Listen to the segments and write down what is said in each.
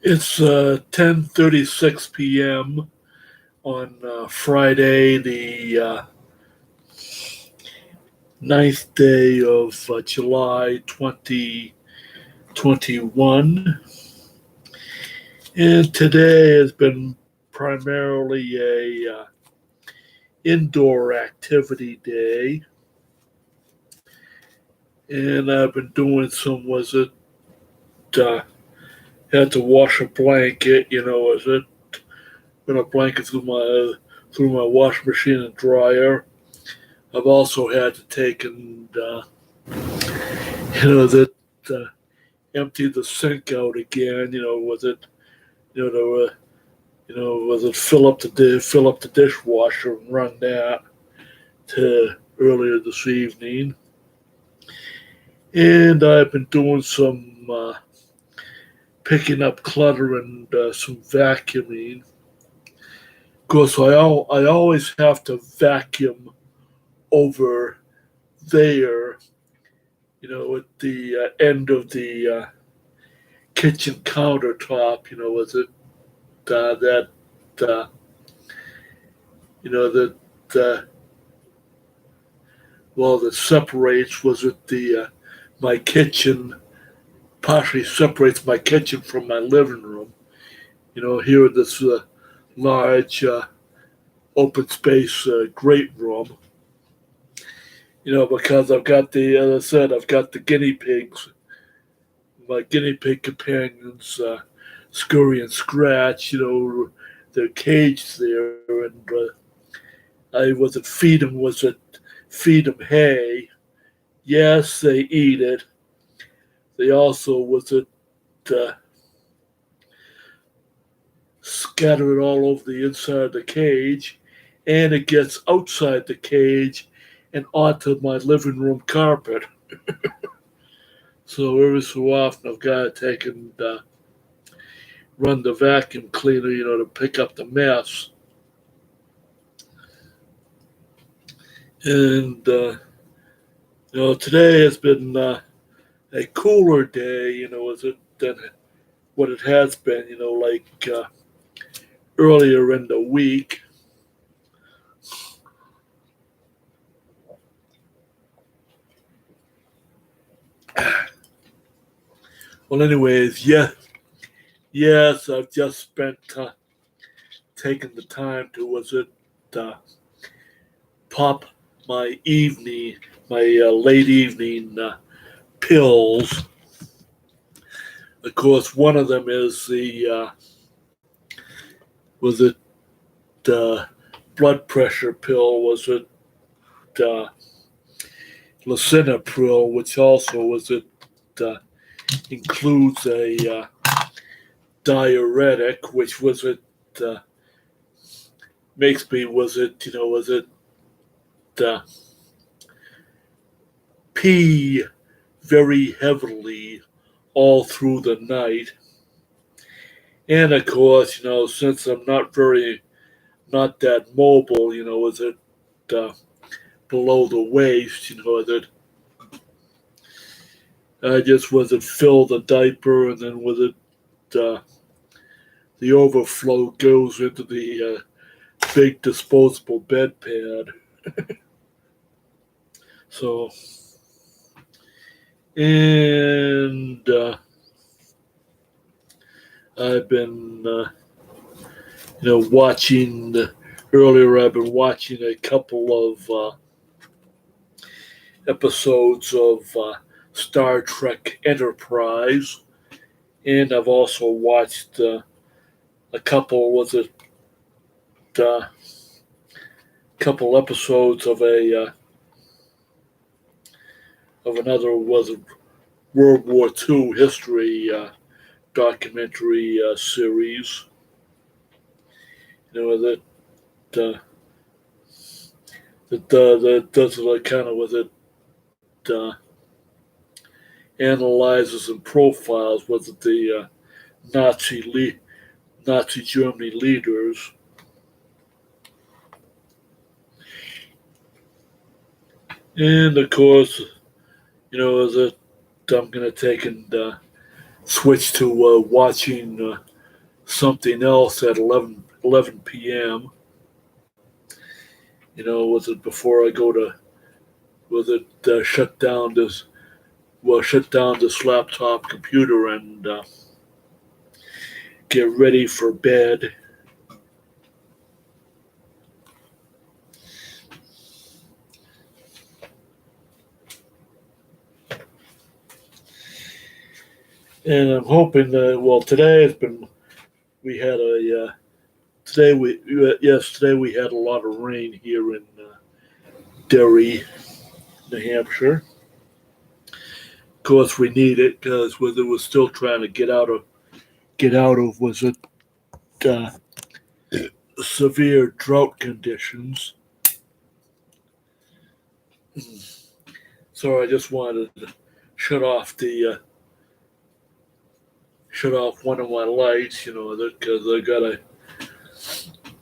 It's 10:36 p.m. on Friday, the 9th day of July 2021. And today has been primarily a indoor activity day. And I've been doing uh, had to wash a blanket, run a blanket through my washing machine and dryer. I've also had to take and that empty the sink out again. Was it to was it fill up the dishwasher and run that to earlier this evening. And I've been doing some picking up clutter and some vacuuming. Of course, I always have to vacuum over there, at the end of the kitchen countertop. Was it that that uh, that separates? Was it the my kitchen partially separates my kitchen from my living room? Here in this large open space great room. Because I've got as I said, I've got the guinea pigs, my guinea pig companions, Scurry and Scratch. They're caged there, and was it feed them hay? Yes, they eat it. They also uh, scatter it all over the inside of the cage, and it gets outside the cage and onto my living room carpet. So every so often I've got to take and run the vacuum cleaner, to pick up the mess. And today has been a cooler day, than what it has been, like earlier in the week. Well, anyways, yes, I've just spent taking the time to pop my late evening pills. Of course, one of them is the was it blood pressure pill? Was it lisinopril, which also uh, includes a diuretic, which uh, makes me uh, pee very heavily all through the night. And of course, since I'm not that mobile, uh, below the waist, that I just fill the diaper, and then the overflow goes into the big disposable bed pad. So, and I've been, watching. Earlier, I've been watching a couple of episodes of Star Trek Enterprise, and I've also watched a couple. Couple episodes of another World War II history documentary series. Uh, that does kind of uh, analyzes and profiles the Nazi Germany leaders. And of course, I'm going to take and switch to watching something else at 11 p.m. Was it before I go to, was it shut down this laptop computer and get ready for bed. And I'm hoping that, well, today it's been, we had a, today we had a lot of rain here in Derry, New Hampshire. Of course, we need it because it was still trying to get out of was it uh, severe drought conditions. So I just wanted to shut off one of my lights, because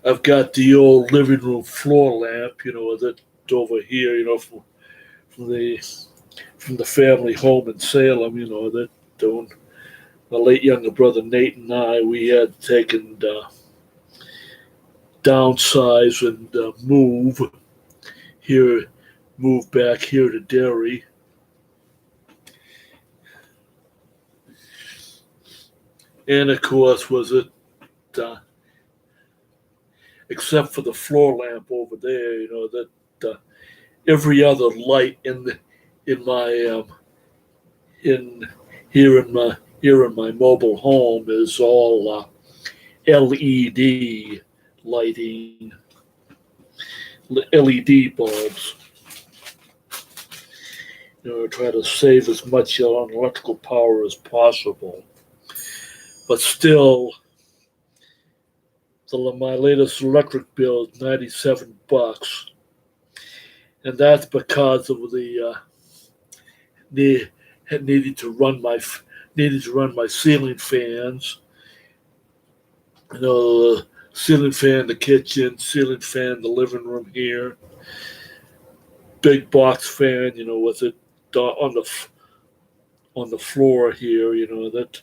I've got the old living room floor lamp, that over here, from the from the family home in Salem, that when my late younger brother Nate and I, we had taken downsize and move back here to Derry. And of course, was it except for the floor lamp over there, that every other light in my in here in my mobile home is all LED lighting, LED bulbs. Try to save as much on electrical power as possible. But still, my latest electric bill is $97, and that's because of the needed to run my ceiling fans. The ceiling fan in the kitchen, ceiling fan in the living room here, big box fan, with it on the floor here, that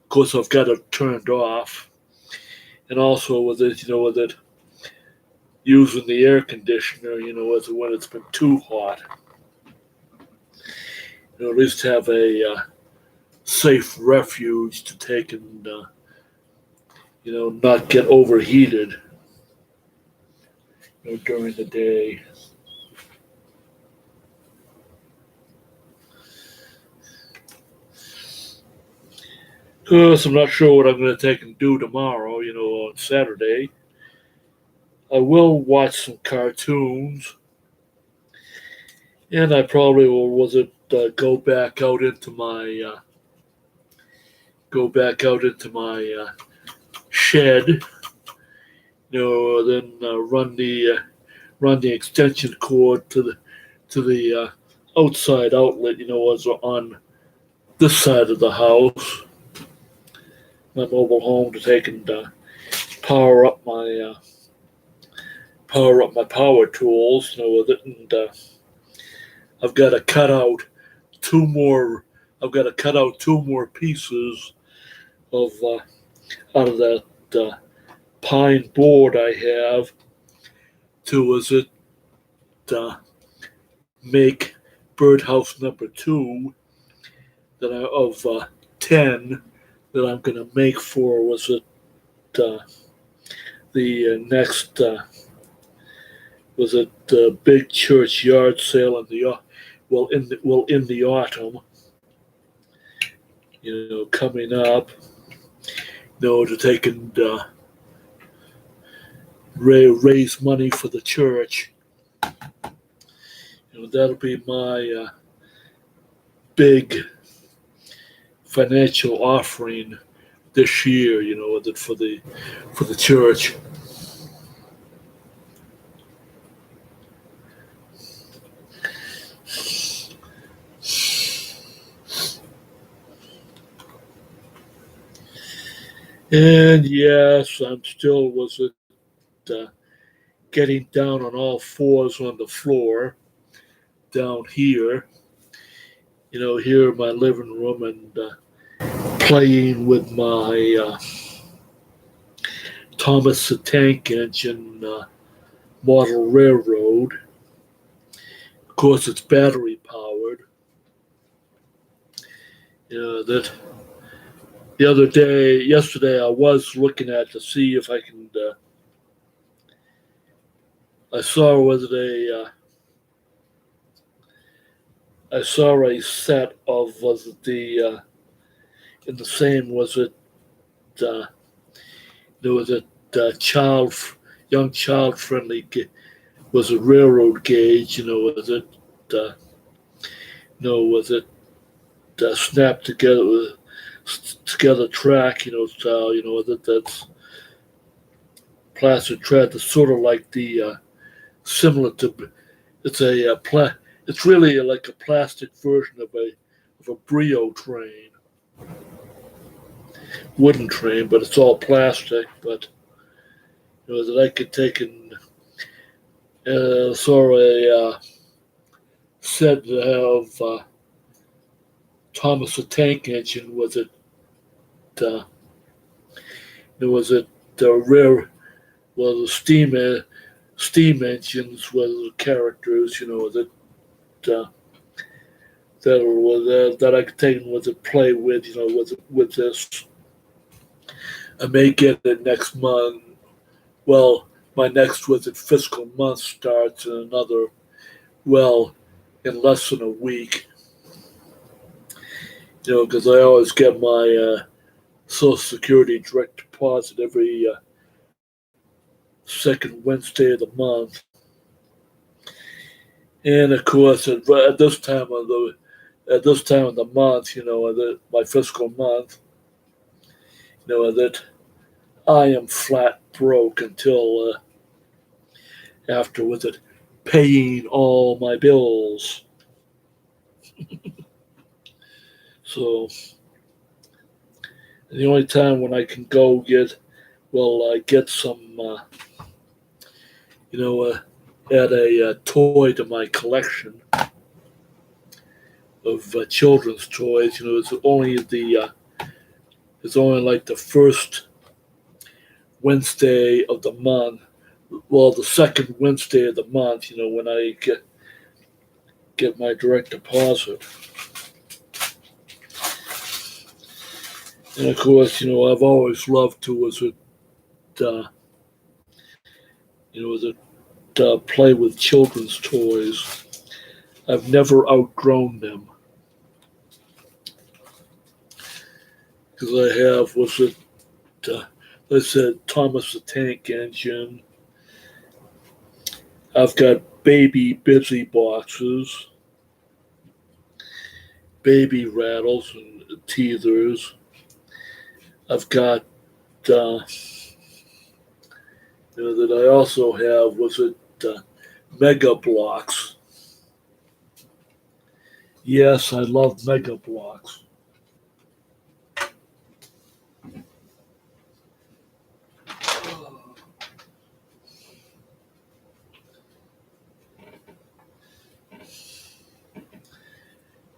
of course I've got it turned off. And also with it using the air conditioner, when it's been too hot. At least have a safe refuge to take and not get overheated during the day. So I'm not sure what I'm going to take and do tomorrow, on Saturday. I will watch some cartoons, and I probably will, go back out into my shed, then run the extension cord to the outside outlet, as on this side of the house, my mobile home, to take and power up my power tools, with it, and I've got to cut out two more. I've got to cut out two more pieces of out of that pine board I have to make birdhouse number 2 of 10 that I'm going to make for the next big church yard sale in the in the autumn, coming up, to take and raise money for the church. That'll be my big financial offering this year, for the church. And yes, I'm still getting down on all fours on the floor down here, here in my living room, and playing with my Thomas the Tank Engine model railroad. Of course, it's battery powered. That yesterday, I was looking at to see if I can. I saw was it I saw a set of was it the in the same was it there was a child young child friendly was a railroad gauge. Was it was it snapped together track, style, that's plastic tread. That's sort of like the similar to it's a it's really like a plastic version of a Brio train, wooden train, but it's all plastic. But that I could take and sort of said to have Thomas the Tank Engine. Was it was it the rear, well, the steam engines were the characters, that that I could take and was it play with, with this. I may get it next month. Well, my next was it fiscal month starts in another, well, in less than a week. Because I always get my Social Security direct deposit every second Wednesday of the month. And of course, at this time of the month, my fiscal month, that I am flat broke until after with it paying all my bills. So the only time when I can go get some, add a toy to my collection of children's toys. It's only like the first Wednesday of the month. Well, the second Wednesday of the month. When I get my direct deposit. And of course, I've always loved to play with children's toys. I've never outgrown them because I have I said Thomas the Tank Engine. I've got baby busy boxes, baby rattles and teethers. I've got that I also have Mega Blocks. Yes, I love Mega Blocks.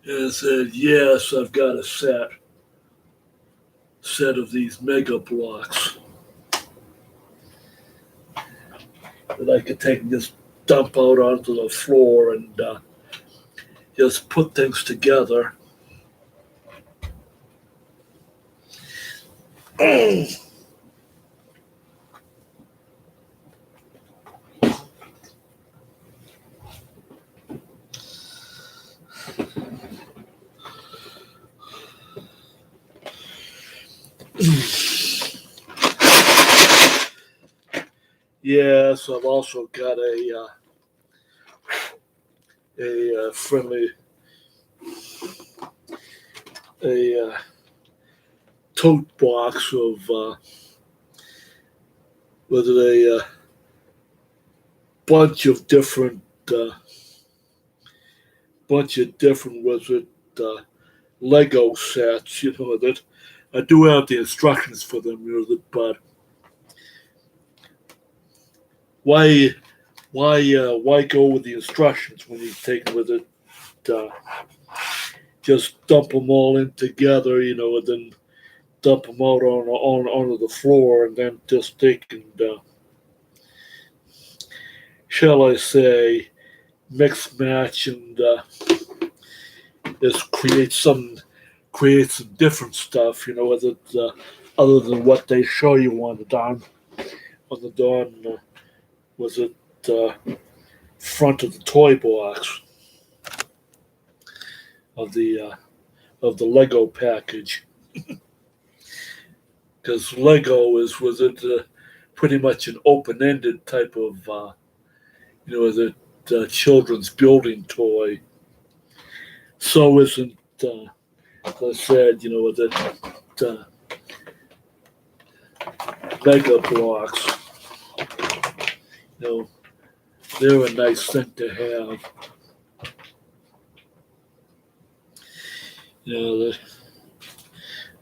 And I said, yes, I've got a set of these Mega Blocks that I could take and just dump out onto the floor and just put things together. Yes, I've also got a friendly tote box of with a bunch of different Lego sets. That I do have the instructions for them. But why go with the instructions when you take with it? Just dump them all in together, and then dump them out onto the floor, and then just take and shall I say, mix match and just create some different stuff. Whether it's, other than what they show you on the darn was it front of the toy box of the Lego package, because Lego was it pretty much an open-ended type of is it children's building toy. So isn't as I said, with it Lego blocks. They're a nice thing to have.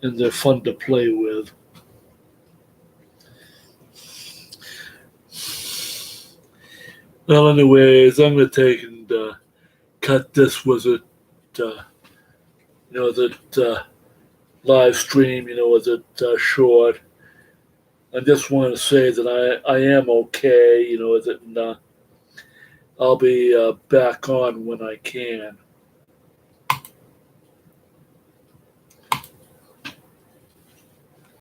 And they're fun to play with. Well, anyways, I'm going to take and cut this. Was it, that live stream, was it short? I just want to say that I am okay, that I'll be back on when I can.